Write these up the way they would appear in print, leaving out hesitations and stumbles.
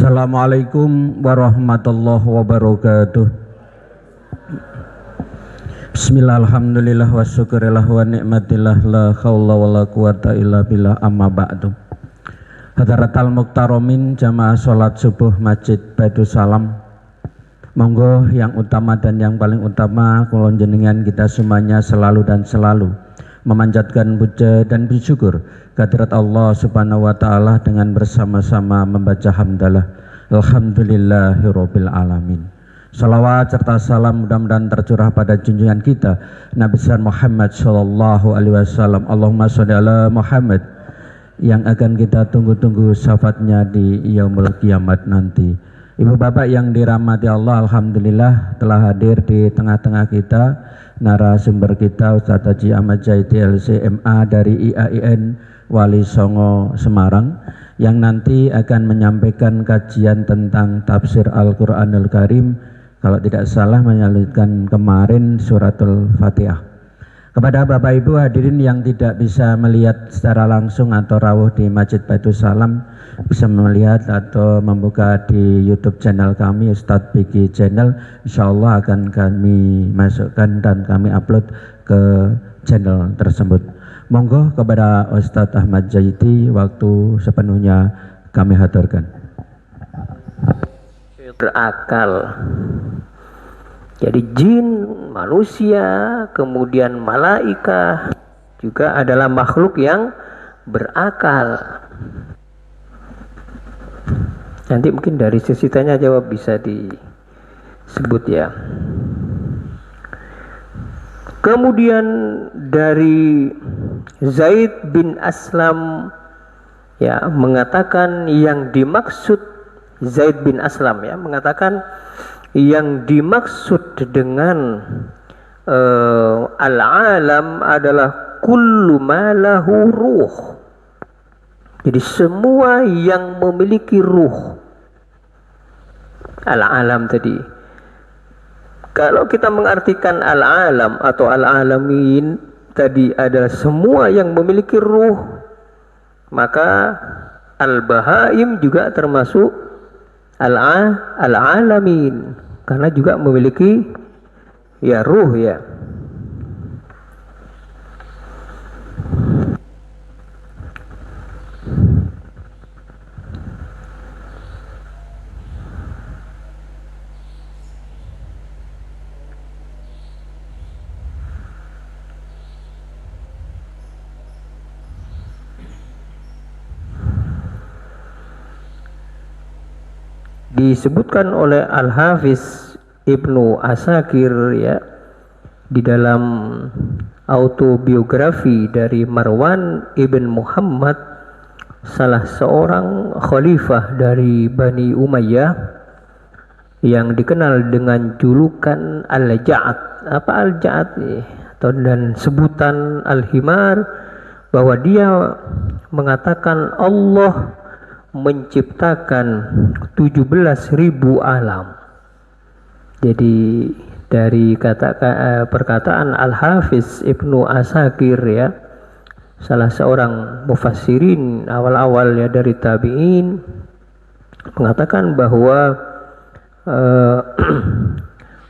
Assalamualaikum warahmatullahi wabarakatuh. Bismillah, alhamdulillah wa syukurillah wa ni'matillah la khawla wa la quwata illa billah amma ba'du. Hadaratal muktaramin jamaah sholat subuh Masjid Baitus Salam. Monggo yang utama dan yang paling utama kula jenengan kita semuanya selalu dan selalu memanjatkan puja dan bersyukur kehadirat Allah Subhanahu wa taala dengan bersama-sama membaca hamdalah alhamdulillahirabbil alamin. Salawat serta salam mudah-mudahan tercurah pada junjungan kita Nabi besar Muhammad sallallahu alaihi wasallam. Allahumma sholli ala Muhammad, yang akan kita tunggu-tunggu syafaatnya di yaumul kiamat nanti. Ibu bapak yang dirahmati Allah, alhamdulillah telah hadir di tengah-tengah kita narasumber kita Ustaz Haji Ahmad Zaidi LCMA dari IAIN Wali Songo Semarang, yang nanti akan menyampaikan kajian tentang tafsir Al-Quranul Karim, kalau tidak salah menyalurkan kemarin suratul Fatihah. Kepada Bapak Ibu hadirin yang tidak bisa melihat secara langsung atau rawuh di Masjid Baitus Salam, bisa melihat atau membuka di YouTube channel kami Ustadz Biki Channel. Insyaallah akan kami masukkan dan kami upload ke channel tersebut. Monggo kepada Ustadz Ahmad Zaidi, waktu sepenuhnya kami haturkan. Berakal. Jadi jin, manusia, kemudian malaikah juga adalah makhluk yang berakal. Nanti mungkin dari sisi tanya jawab bisa disebut ya. Kemudian dari Zaid bin Aslam ya mengatakan yang dimaksud, Zaid bin Aslam ya mengatakan yang dimaksud dengan al-alam adalah kullu ma lahu ruh. Jadi semua yang memiliki ruh. Al-alam tadi. Kalau kita mengartikan al-alam atau al-alamin tadi adalah semua yang memiliki ruh, maka al-bahaim juga termasuk al-alamin, karena juga memiliki ya ruh ya. Disebutkan oleh Al-Hafiz Ibnu Asakir ya di dalam autobiografi dari Marwan ibn Muhammad, salah seorang khalifah dari Bani Umayyah yang dikenal dengan julukan Al-Ja'ad. Apa Al-Ja'ad atau dan sebutan Al-Himar, bahwa dia mengatakan Allah menciptakan 17.000 alam. Jadi dari perkataan Al-Hafiz Ibnu Asakir ya, salah seorang mufassirin awal-awal ya dari tabi'in, mengatakan bahwa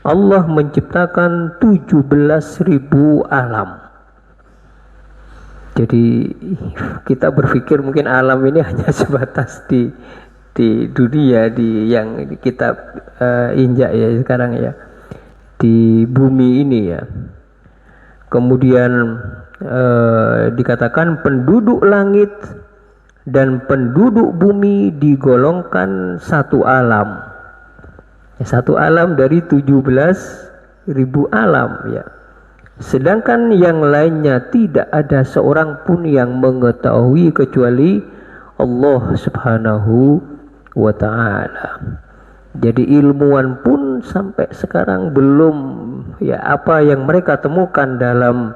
Allah menciptakan 17.000 alam. Jadi kita berpikir mungkin alam ini hanya sebatas di dunia, di yang kita injak ya sekarang ya, di bumi ini ya. Kemudian dikatakan penduduk langit dan penduduk bumi digolongkan satu alam. Satu alam dari 17.000 alam ya. Sedangkan yang lainnya tidak ada seorang pun yang mengetahui kecuali Allah Subhanahu wa ta'ala. Jadi ilmuwan pun sampai sekarang belum ya apa yang mereka temukan dalam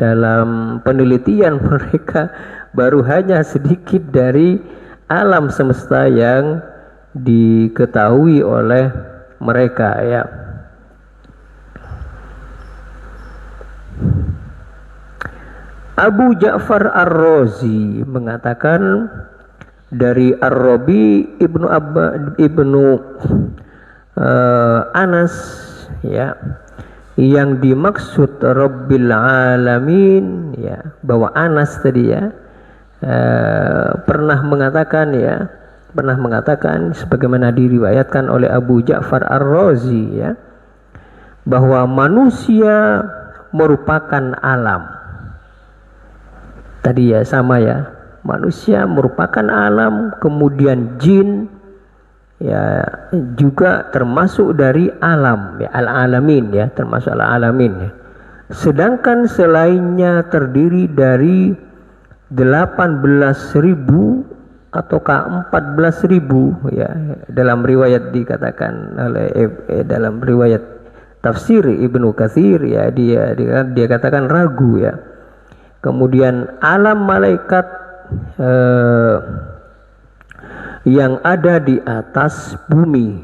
dalam penelitian mereka baru hanya sedikit dari alam semesta yang diketahui oleh mereka ya. Abu Ja'far Ar-Razi mengatakan dari Ar-Rabi ibnu Anas, ya, yang dimaksud Rabbil Alamin, ya, bahwa Anas tadi, ya, pernah mengatakan sebagaimana diriwayatkan oleh Abu Ja'far Ar-Razi, ya, bahwa manusia merupakan alam. Tadi, ya, sama, ya, manusia merupakan alam, kemudian jin, ya, juga termasuk dari alam, ya, al-alamin, ya, termasuk al-alamin, ya. Sedangkan selainnya terdiri dari 18.000 ataukah 14.000, ya, dalam riwayat dikatakan oleh dalam riwayat tafsir Ibnu Katsir, ya, dia katakan ragu, ya. Kemudian alam malaikat yang ada di atas bumi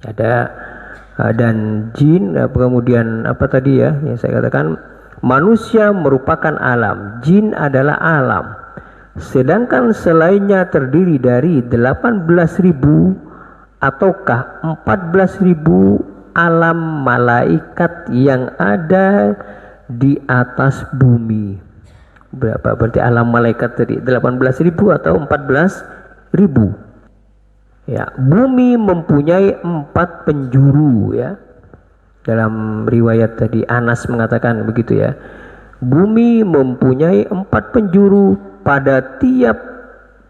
ada, dan jin, kemudian apa tadi, ya, yang saya katakan manusia merupakan alam, jin adalah alam, sedangkan selainnya terdiri dari 18.000 ataukah 14.000 alam malaikat yang ada di atas bumi. Berapa berarti alam malaikat tadi? 18.000 atau 14.000? Ya, bumi mempunyai 4 penjuru, ya. Dalam riwayat tadi Anas mengatakan begitu, ya. Bumi mempunyai 4 penjuru, pada tiap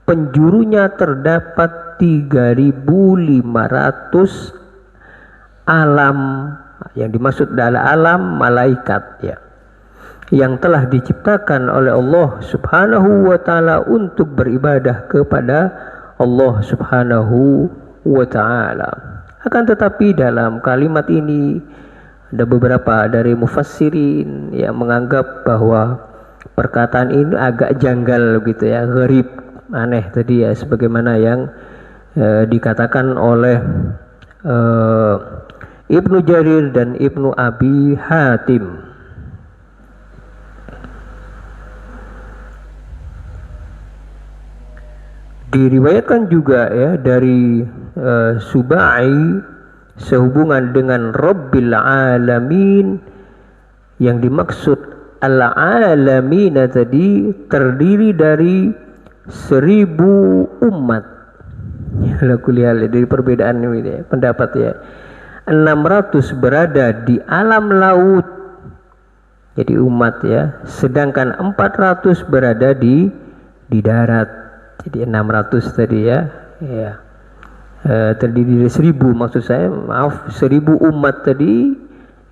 penjurunya terdapat 3.500 alam, yang dimaksud adalah alam malaikat, ya, yang telah diciptakan oleh Allah Subhanahu wa ta'ala untuk beribadah kepada Allah Subhanahu wa ta'ala. Akan tetapi dalam kalimat ini ada beberapa dari mufassirin yang menganggap bahwa perkataan ini agak janggal gitu, ya, gharib, aneh tadi, ya, sebagaimana yang dikatakan oleh Ibnu Jarir dan Ibnu Abi Hatim. Diriwayatkan juga, ya, dari Subai sehubungan dengan Rabbil Alamin, yang dimaksud al-alamin tadi terdiri dari 1000 umat. Ya, kuliah dari perbedaan ini, ya, pendapat, ya. 600 berada di alam laut, jadi umat, ya, sedangkan 400 berada di darat. Jadi 600 tadi, ya, ya, terdiri dari 1000, maksud saya, maaf, 1000 umat tadi,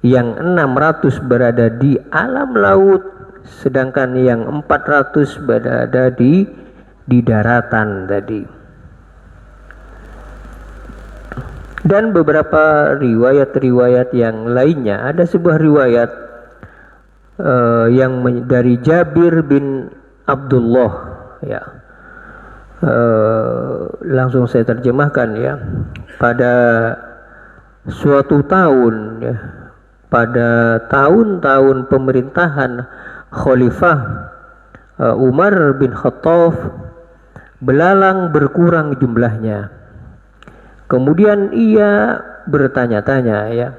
yang 600 berada di alam laut, sedangkan yang 400 berada di daratan tadi. Dan beberapa riwayat-riwayat yang lainnya, ada sebuah riwayat yang dari Jabir bin Abdullah, ya. Langsung saya terjemahkan, ya. Pada suatu tahun, ya, pada tahun-tahun pemerintahan Khalifah Umar bin Khattab, belalang berkurang jumlahnya. Kemudian ia bertanya-tanya, ya,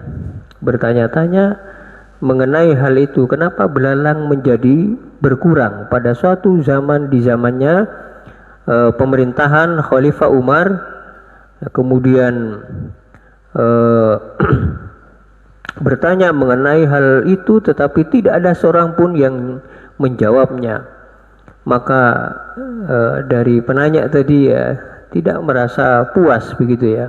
mengenai hal itu, kenapa belalang menjadi berkurang pada suatu zaman, di zamannya pemerintahan Khalifah Umar. Kemudian bertanya mengenai hal itu, tetapi tidak ada seorang pun yang menjawabnya. Maka dari penanya tadi, ya, tidak merasa puas begitu, ya.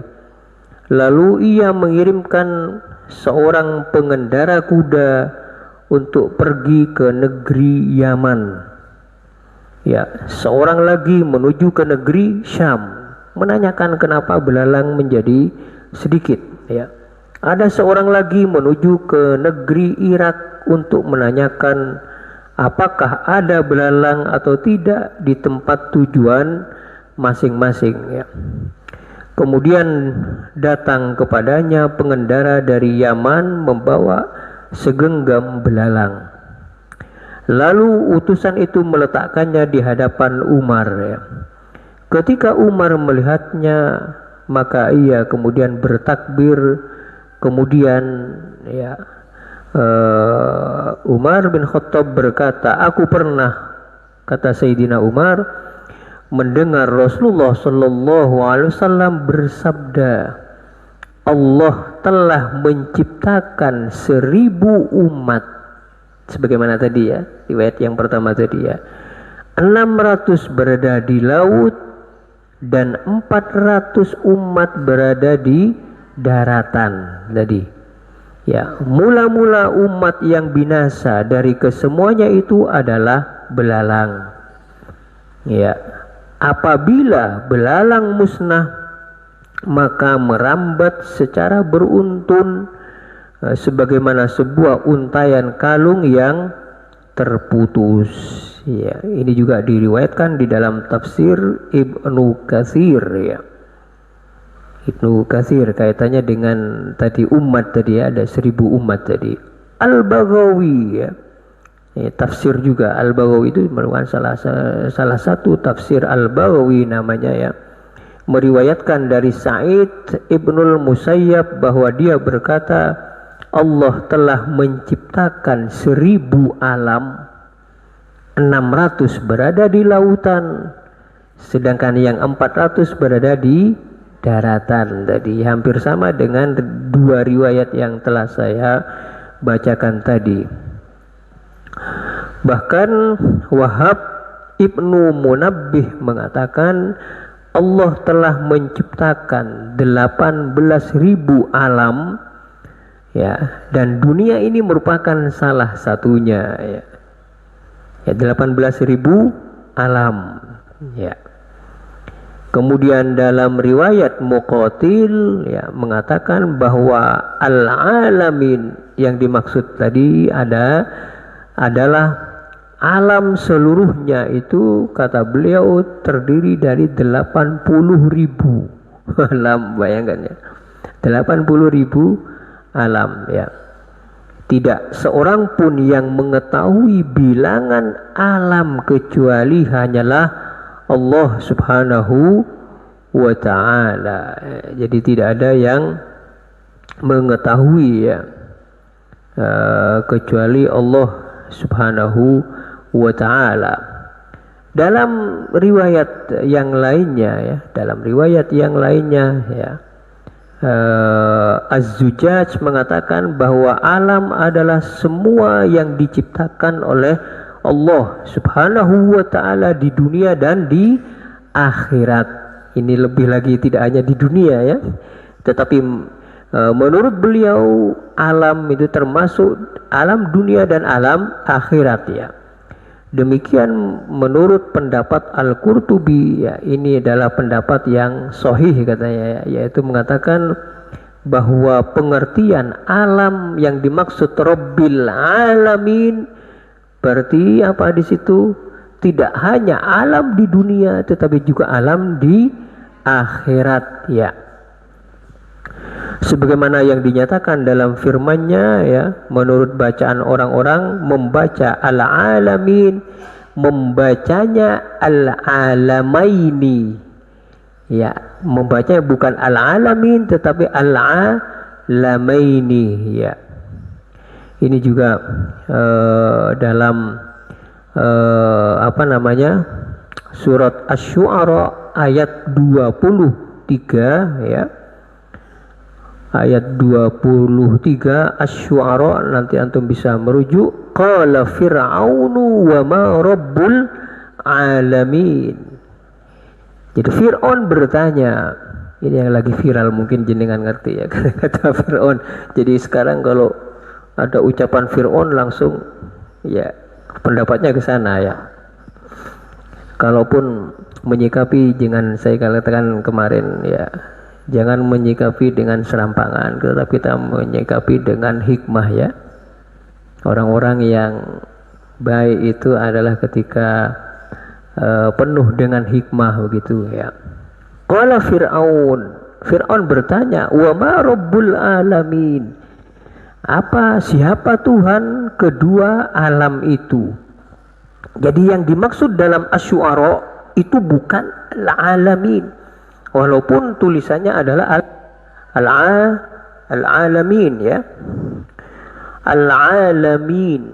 Lalu ia mengirimkan seorang pengendara kuda untuk pergi ke negeri Yaman. Ya, seorang lagi menuju ke negeri Syam, menanyakan kenapa belalang menjadi sedikit, ya. Ada seorang lagi menuju ke negeri Irak untuk menanyakan apakah ada belalang atau tidak di tempat tujuan masing-masing, ya. Kemudian datang kepadanya pengendara dari Yaman membawa segenggam belalang. Lalu utusan itu meletakkannya di hadapan Umar, ya. Ketika Umar melihatnya, maka ia kemudian bertakbir. Kemudian ya, Umar bin Khattab berkata, aku pernah, kata Sayyidina Umar, mendengar Rasulullah Shallallahu Alaihi Wasallam bersabda, Allah telah menciptakan 1000 umat, sebagaimana tadi ya, riwayat yang pertama tadi ya, 600 berada di laut dan 400 umat berada di daratan tadi. Ya, mula-mula umat yang binasa dari kesemuanya itu adalah belalang. Ya, apabila belalang musnah, maka merambat secara beruntun sebagaimana sebuah untayan kalung yang terputus. Ya, ini juga diriwayatkan di dalam tafsir Ibnu Katsir ya. Ibnu Katsir kaitannya dengan tadi umat tadi ya, ada 1000 umat tadi. Al-Baghawi ya, tafsir juga Al-Baghawi itu merupakan salah satu tafsir Al-Baghawi namanya ya, meriwayatkan dari Sa'id Ibnul Musayyab bahwa dia berkata, Allah telah menciptakan 1000 alam, 600 berada di lautan, sedangkan yang 400 berada di daratan tadi. Hampir sama dengan dua riwayat yang telah saya bacakan tadi. Bahkan Wahab Ibnu Munabbih mengatakan Allah telah menciptakan 18.000 alam ya, dan dunia ini merupakan salah satunya ya. 18.000 alam ya. Kemudian dalam riwayat Muqatil ya, mengatakan bahwa al-alamin yang dimaksud tadi adalah alam seluruhnya itu, kata beliau, terdiri dari 80.000 alam. Bayangkan ya, 80.000 alam ya. Tidak seorang pun yang mengetahui bilangan alam kecuali hanyalah Allah Subhanahu wa ta'ala. Jadi tidak ada yang mengetahui ya, kecuali Allah Subhanahu wa ta'ala. Dalam riwayat yang lainnya ya, Az-Zujaj mengatakan bahwa alam adalah semua yang diciptakan oleh Allah Subhanahu wa ta'ala di dunia dan di akhirat. Ini lebih lagi tidak hanya di dunia ya, tetapi menurut beliau alam itu termasuk alam dunia dan alam akhirat ya. Demikian menurut pendapat Al-Qurtubi ya, ini adalah pendapat yang sahih katanya ya, yaitu mengatakan bahwa pengertian alam yang dimaksud Rabbil Alamin berarti apa di situ? Tidak hanya alam di dunia tetapi juga alam di akhirat ya. Sebagaimana yang dinyatakan dalam firman-Nya ya, menurut bacaan orang-orang membaca al-alamin, membacanya al-alamaini. Ya, membacanya bukan al-alamin tetapi al-alamaini ya. Ini juga dalam surat Asy-Syu'ara ayat 23 ya. Ayat 23 Asy-Syu'ara, nanti antum bisa merujuk. Qala fir'aunu wa ma rabbul alamin. Jadi Fir'aun bertanya, ini yang lagi viral mungkin jenengan ngerti ya, kata Fir'aun. Jadi sekarang kalau ada ucapan Fir'aun langsung ya pendapatnya ke sana ya. Kalaupun menyikapi, jangan saya katakan kemarin ya, jangan menyikapi dengan serampangan, tetapi kita menyikapi dengan hikmah ya. Orang-orang yang baik itu adalah ketika penuh dengan hikmah begitu ya. Qala Fir'aun bertanya, wa ma rabbul alamin, siapa Tuhan kedua alam itu? Jadi yang dimaksud dalam Asy-Syu'ara itu bukan al-alamin, walaupun tulisannya adalah al-alamin ya, al-alamin.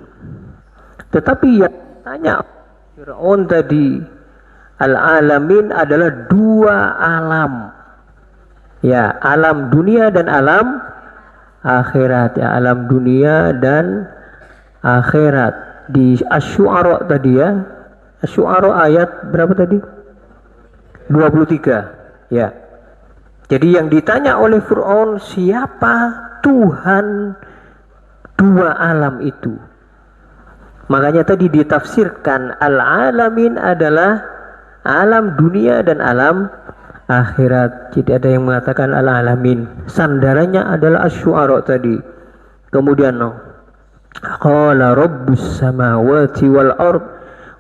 Tetapi yang tanya Fir'aun tadi, al-alamin adalah dua alam ya, alam dunia dan alam akhirat ya, alam dunia dan akhirat. Di Asy-Syu'ara tadi ya, Asy-Syu'ara ayat berapa tadi? 23 ya. Jadi yang ditanya oleh Fir'aun, siapa Tuhan dua alam itu? Makanya tadi ditafsirkan al-alamin adalah alam dunia dan alam akhirat. Jadi ada yang mengatakan al-alamin, sandarannya adalah Asy-Syu'ara tadi. Kemudian qala rabbus samawati wal ard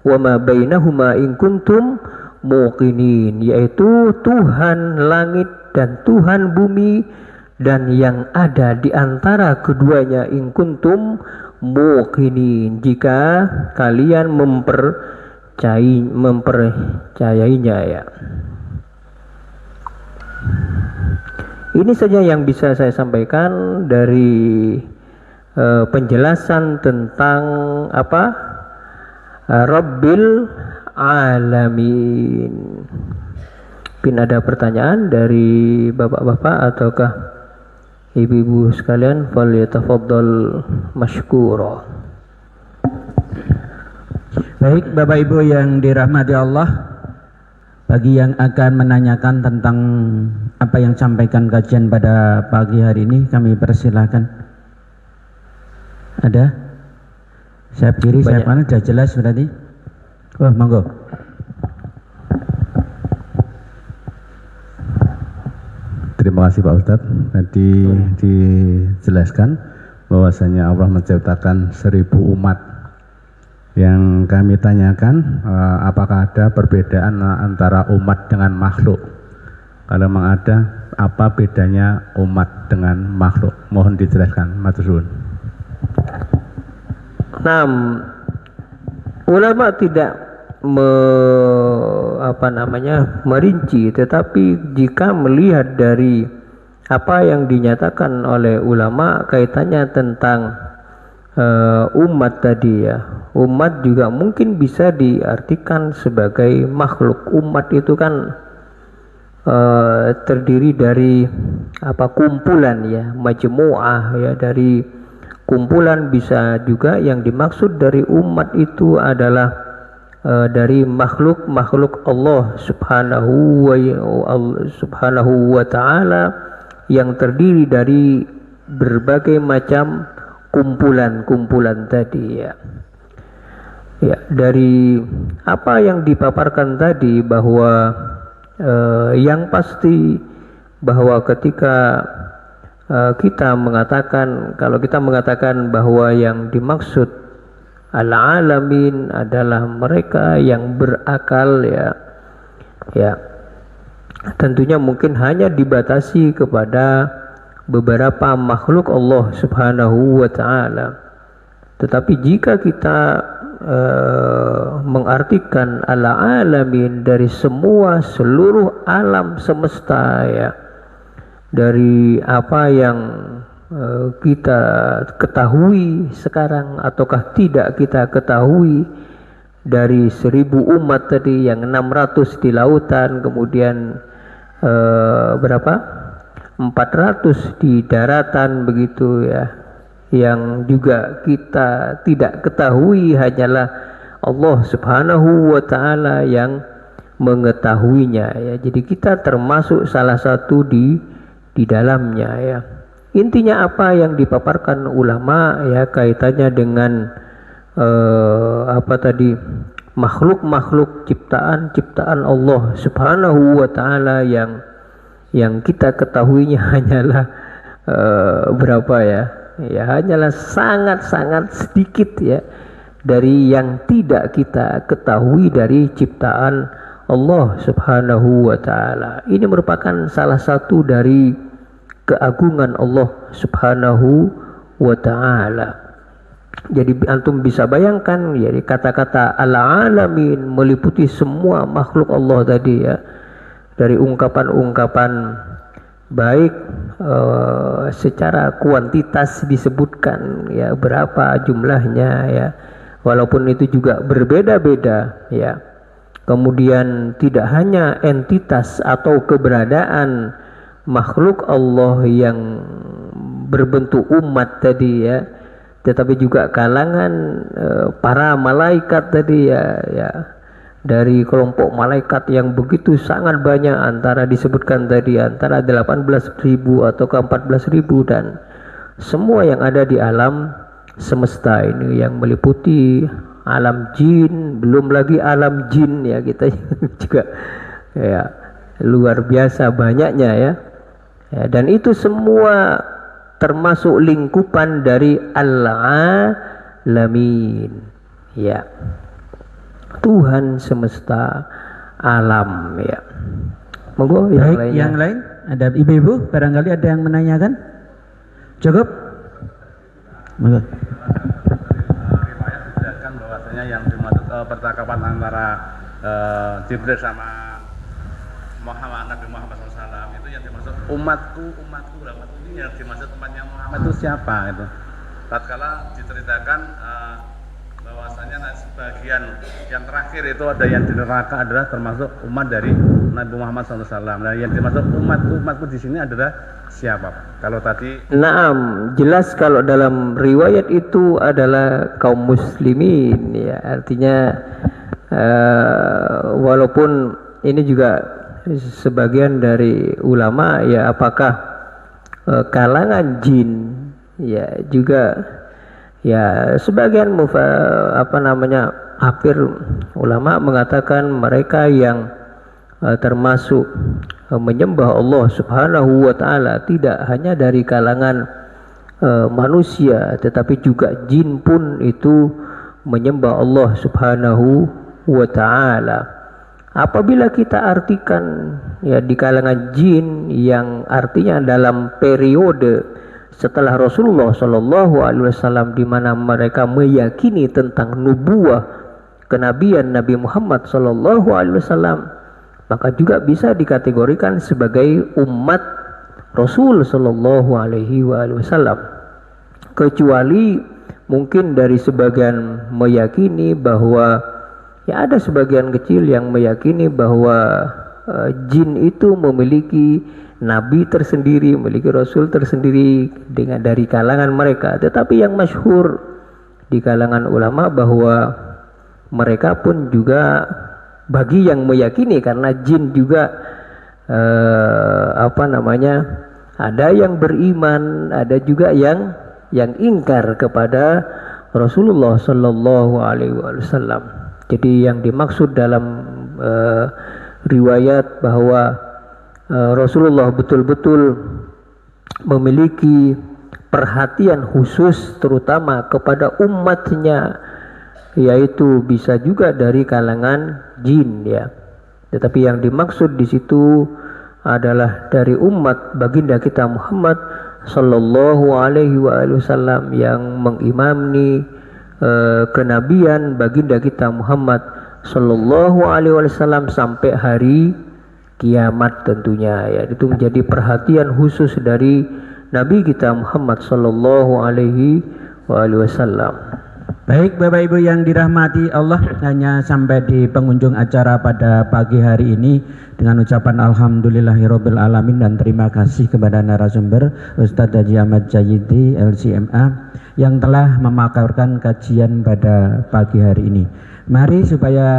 wa ma bainahuma in kuntum muqinin, yaitu Tuhan langit dan Tuhan bumi dan yang ada di antara keduanya, in kuntum muqinin, jika kalian mempercayainya ya. Ini saja yang bisa saya sampaikan dari penjelasan tentang apa Rabbil Alamin. Mungkin ada pertanyaan dari bapak-bapak ataukah ibu-ibu sekalian, falyatafaddal mashkura. Baik Bapak Ibu yang dirahmati Allah, bagi yang akan menanyakan tentang apa yang sampaikan kajian pada pagi hari ini, kami persilahkan. Ada? Sayap kiri, sayap kanan, sudah jelas berarti? Oh, monggo. Terima kasih Pak Ustadz. Tadi dijelaskan bahwasanya Allah menciptakan 1000 umat. Yang kami tanyakan, apakah ada perbedaan antara umat dengan makhluk? Kalau memang ada, apa bedanya umat dengan makhluk? Mohon dijelaskan, matur suwun. Nah, ulama tidak merinci, tetapi jika melihat dari apa yang dinyatakan oleh ulama kaitannya tentang umat tadi ya, umat juga mungkin bisa diartikan sebagai makhluk. Umat itu kan terdiri dari kumpulan ya, majmu'ah ya, dari kumpulan. Bisa juga yang dimaksud dari umat itu adalah dari makhluk Allah subhanahu wa ta'ala, yang terdiri dari berbagai macam kumpulan tadi ya. Ya, dari apa yang dipaparkan tadi, bahwa yang pasti bahwa ketika kita mengatakan, kalau kita mengatakan bahwa yang dimaksud al-alamin adalah mereka yang berakal ya, tentunya mungkin hanya dibatasi kepada beberapa makhluk Allah subhanahu wa ta'ala. Tetapi jika kita mengartikan al-alamin dari seluruh alam semesta ya, dari apa yang kita ketahui sekarang ataukah tidak kita ketahui, dari 1000 umat tadi, yang 600 di lautan, kemudian berapa? 400 di daratan begitu ya, yang juga kita tidak ketahui, hanyalah Allah subhanahu wa ta'ala yang mengetahuinya ya. Jadi kita termasuk salah satu di dalamnya ya. Intinya apa yang dipaparkan ulama ya, kaitannya dengan makhluk-makhluk ciptaan Allah subhanahu wa ta'ala yang kita ketahuinya hanyalah berapa ya, hanyalah sangat-sangat sedikit ya, dari yang tidak kita ketahui dari ciptaan Allah subhanahu wa ta'ala. Ini merupakan salah satu dari keagungan Allah subhanahu wa ta'ala. Jadi antum bisa bayangkan ya kata-kata al-alamin meliputi semua makhluk Allah tadi ya. Dari ungkapan-ungkapan baik secara kuantitas disebutkan ya berapa jumlahnya ya. Walaupun itu juga berbeda-beda ya. Kemudian tidak hanya entitas atau keberadaan makhluk Allah yang berbentuk umat tadi ya, tetapi juga kalangan para malaikat tadi ya, dari kelompok malaikat yang begitu sangat banyak, antara disebutkan tadi antara 18.000 atau ke 14.000, dan semua yang ada di alam semesta ini yang meliputi alam jin, belum lagi alam jin ya, kita juga ya luar biasa banyaknya ya, dan itu semua termasuk lingkupan dari al-alamin ya, Tuhan semesta alam ya. Monggo yang lainnya. Yang lain ada ibu-ibu barangkali ada yang menanyakan. Cukup. Monggo. Riwayat dijelaskan bahwasanya yang dimaksud percakapan antara Jibril sama Nabi Muhammad SAW itu yang dimaksud umatku ini yang dimaksud umatnya Muhammad itu siapa itu. Tatkala diceritakan bahwasanya sebagian yang terakhir itu ada yang di neraka adalah termasuk umat dari Nabi Muhammad SAW. Nah, yang dimaksud umatku di sini adalah siapa? Kalau tadi Naam, jelas kalau dalam riwayat itu adalah kaum muslimin ya, artinya walaupun ini juga sebagian dari ulama ya, apakah kalangan jin ya juga ya, sebagian hampir ulama mengatakan mereka yang termasuk menyembah Allah Subhanahu wa taala tidak hanya dari kalangan manusia, tetapi juga jin pun itu menyembah Allah Subhanahu wa taala. Apabila kita artikan ya di kalangan jin, yang artinya dalam periode setelah Rasulullah Shallallahu Alaihi Wasallam, di mana mereka meyakini tentang nubuah kenabian Nabi Muhammad Shallallahu Alaihi Wasallam, maka juga bisa dikategorikan sebagai umat Rasul Shallallahu Alaihi Wasallam. Kecuali mungkin dari sebagian meyakini bahwa ya ada sebagian kecil yang meyakini bahwa jin itu memiliki nabi tersendiri, memiliki rasul tersendiri dengan dari kalangan mereka. Tetapi yang masyhur di kalangan ulama bahwa mereka pun juga bagi yang meyakini, karena jin juga ada yang beriman, ada juga yang ingkar kepada Rasulullah Sallallahu Alaihi Wasallam. Jadi yang dimaksud dalam riwayat bahwa Rasulullah betul-betul memiliki perhatian khusus terutama kepada umatnya, yaitu bisa juga dari kalangan jin ya. Tetapi yang dimaksud di situ adalah dari umat baginda kita Muhammad Sallallahu Alaihi Wasallam yang mengimami kenabian baginda kita Muhammad Sallallahu Alaihi Wasallam sampai hari kiamat tentunya ya. Itu menjadi perhatian khusus dari Nabi kita Muhammad Sallallahu Alaihi Wasallam. Baik Bapak Ibu yang dirahmati Allah, hanya sampai di pengunjung acara pada pagi hari ini dengan ucapan alhamdulillahirabbil alamin dan terima kasih kepada narasumber Ustadz Haji Ahmad Jayyidi LCMA yang telah memaparkan kajian pada pagi hari ini. Mari supaya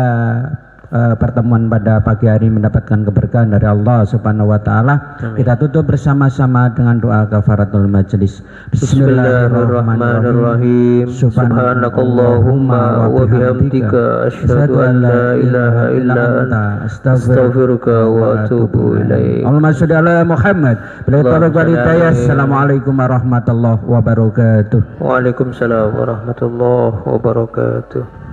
pertemuan pada pagi hari mendapatkan keberkahan dari Allah Subhanahu wa taala. Kita tutup bersama-sama dengan doa kafaratul majelis. Bismillahirrahmanirrahim. Subhanakallahumma wa bihamdika asyhadu an la ilaha illa anta astaghfiruka wa atubu ilaik. Allahumma shalli ala Muhammad. Assalamualaikum warahmatullahi wabarakatuh. Waalaikumsalam warahmatullahi wabarakatuh.